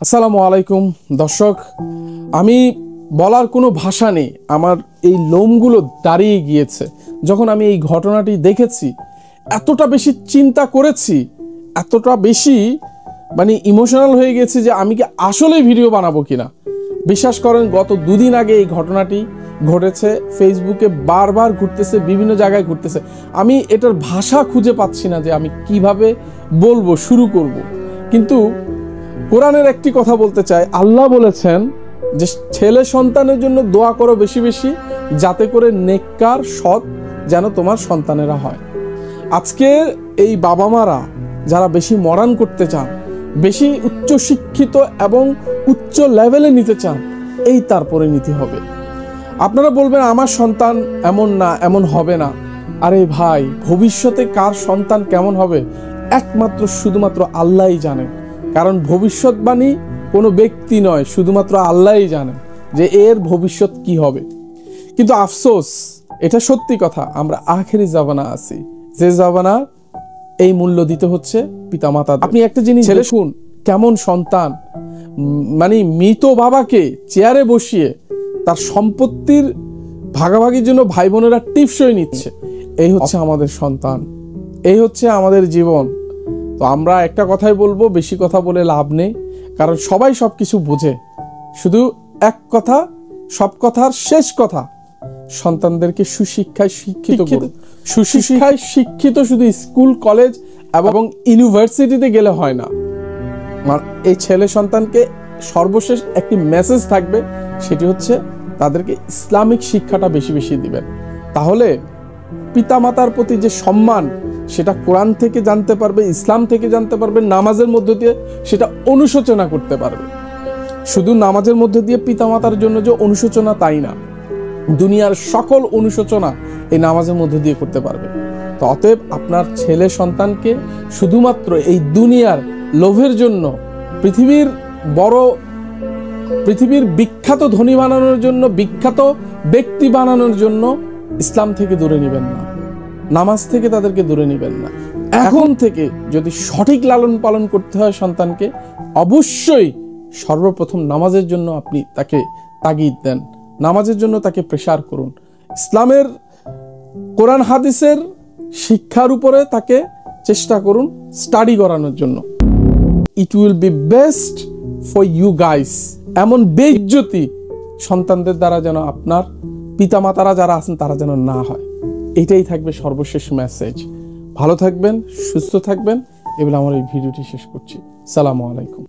আসসালামু আলাইকুম দর্শক, আমি বলার কোনো ভাষা নেই। আমার এই লোমগুলো দাঁড়িয়ে গিয়েছে যখন আমি এই ঘটনাটি দেখেছি। এতটা বেশি চিন্তা করেছি, এতটা বেশি ইমোশনাল হয়ে গেছি যে আমি কি আসলেই ভিডিও বানাবো কিনা। বিশ্বাস করেন, গত দুদিন আগে এই ঘটনাটি ঘটেছে। ফেসবুকে বারবার ঘুরতেছে, বিভিন্ন জায়গায় ঘুরতেছে। আমি এটার ভাষা খুঁজে পাচ্ছি না যে আমি কিভাবে বলবো, শুরু করব। কিন্তু কোরআনের একটি কথা বলতে চাই। আল্লাহ বলেছেন যে ছেলে সন্তানের জন্য দোয়া করো বেশি বেশি, যাতে করে নেককার সৎ যেন তোমার সন্তানেরা হয়। আজকে এই বাবা মারা যারা বেশি মডার্ন করতে চান, বেশি উচ্চ শিক্ষিত এবং উচ্চ লেভেলে নিতে চান, এই তারপরে নিতে হবে। আপনারা বলবেন আমার সন্তান এমন না, এমন হবে না। আরে ভাই, ভবিষ্যতে কার সন্তান কেমন হবে একমাত্র শুধুমাত্র আল্লাহই জানেন। কারণ ভবিষ্যৎবাণী কোনো ব্যক্তি নয়, শুধুমাত্র আল্লাহই জানেন যে এর ভবিষ্যৎ কি হবে। কিন্তু আফসোস, এটা সত্যি কথা, আমরা আখেরি জামানা আছি, যে জামানা এই মূল্য দিতে হচ্ছে পিতামাতা। আপনি একটা জিনিস ছেলে শুন, কেমন সন্তান, মৃত বাবাকে চেয়ারে বসিয়ে তার সম্পত্তির ভাগাভাগির জন্য ভাই বোনেরা টিপসই নিচ্ছে। এই হচ্ছে আমাদের সন্তান, এই হচ্ছে আমাদের জীবন। তো আমরা একটা কথাই বলবো, বেশি কথা বলে লাভ নেই, কারণ সবাই সবকিছু বোঝে। শুধু এক কথা, সব কথার শেষ কথা, সন্তানদেরকে সুশিক্ষায় শিক্ষিত করুন। সুশিক্ষায় শিক্ষিত শুধু স্কুল, কলেজ এবং ইউনিভার্সিটিতে গেলে হয় না। এই ছেলে সন্তানকে সর্বশেষ একটি মেসেজ থাকবে, সেটি হচ্ছে তাদেরকে ইসলামিক শিক্ষাটা বেশি বেশি দিবেন। তাহলে পিতামাতার প্রতি যে সম্মান, সেটা কোরআন থেকে জানতে পারবে, ইসলাম থেকে জানতে পারবে, নামাজের মধ্য দিয়ে সেটা অনুশোচনা করতে পারবে। শুধু নামাজের মধ্যে দিয়ে পিতামাতার জন্য যে অনুশোচনা তাই না, দুনিয়ার সকল অনুশোচনা এই নামাজের মধ্যে দিয়ে করতে পারবে। তো অতএব আপনার ছেলে সন্তানকে শুধুমাত্র এই দুনিয়ার লোভের জন্য, পৃথিবীর বিখ্যাত ধনী বানানোর জন্য, বিখ্যাত ব্যক্তি বানানোর জন্য ইসলাম থেকে দূরে নেবেন না, নামাজ থেকে তাদেরকে দূরে নেবেন না। এখন থেকে যদি সঠিক লালন পালন করতে হয় সন্তানকে, অবশ্যই সর্বপ্রথম নামাজের জন্য আপনি তাকে তাগিদ দেন, নামাজের জন্য তাকে প্রেসার করুন। ইসলামের কোরআন হাদিসের শিক্ষার উপরে তাকে চেষ্টা করুন স্টাডি করানোর জন্য। It will be best for you guys. এমন বেইজ্জতি সন্তানদের দ্বারা যেন আপনার পিতামাতারা যারা আছেন তারা যেন না হয়, এটাই থাকবে সর্বশেষ মেসেজ। ভালো থাকবেন, সুস্থ থাকবেন, এবার আমার এই ভিডিওটি শেষ করছি। সালামু আলাইকুম।